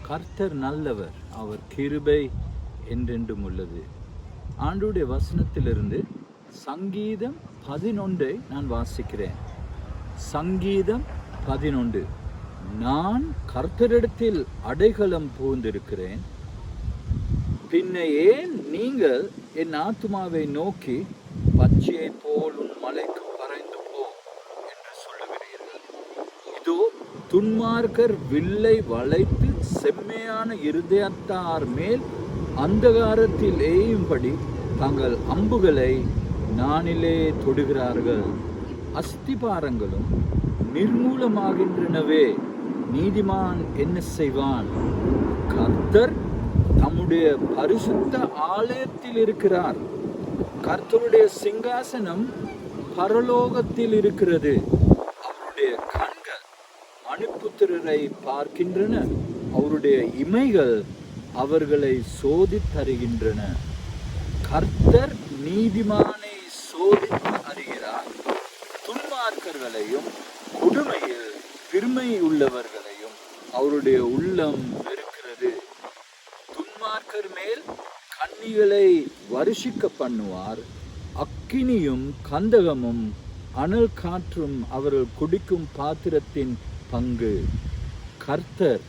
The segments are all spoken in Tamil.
கர்த்தர் நல்லவர், அவர் கிருபை என்றென்றும் உள்ளது. ஆண்டுடைய வசனத்திலிருந்து சங்கீதம் 11 நான் வாசிக்கிறேன். சங்கீதம் 11. நான் கர்த்தரிடத்தில் அடைக்கலம் புகுந்திருக்கிறேன், பின்ன ஏன் நீங்கள் என் ஆத்துமாவை நோக்கி பச்சையை போல் உன் மலைக்கு பறைந்து போ என்று சொல்லுகிறீர்கள்? இதோ துன்மார்க்கர் வில்லை வளைத்து செம்மையான இருதயத்தார் மேல் அந்தகாரத்தில் ஏயும்படி தங்கள் அம்புகளை நானிலே தொடுகிறார்கள். அஸ்திபாரங்களும் நிர்மூலமாகின்றனவே, நீதிமான் என்ன செய்வான்? கர்த்தர் தம்முடைய பரிசுத்த ஆலயத்தில் இருக்கிறார். கர்த்தருடைய சிங்காசனம் பரலோகத்தில் இருக்கிறது. அவருடைய கண்கள் மனுபுத்திரரை பார்க்கின்றன, அவருடைய இமைகள் அவர்களை சோதித்தருகின்றன. கர்த்தர் நீதிமானை சோதித்து அறிகிறார், துன்மார்க்கர்களையும் கொடுமையில் பெருமை உள்ளவர்களையும் அவருடைய உள்ளம் வெறுக்கிறது. துன்மார்க்கர் மேல் கண்ணிகளை வருஷிக்க பண்ணுவார். அக்கினியும் கந்தகமும் அனல் காற்றும் அவர்கள் குடிக்கும் பாத்திரத்தின் பங்கு. கர்த்தர்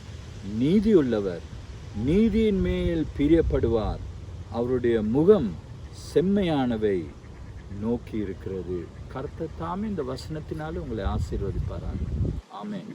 நீதியுள்ளவர், நீதியின் மேல் பிரியப்படுவார். அவருடைய முகம் செம்மையானவை நோக்கி இருக்கிறது. கர்த்தர் தாமே இந்த வசனத்தினால உங்களை ஆசீர்வதிப்பாராக. ஆமென்.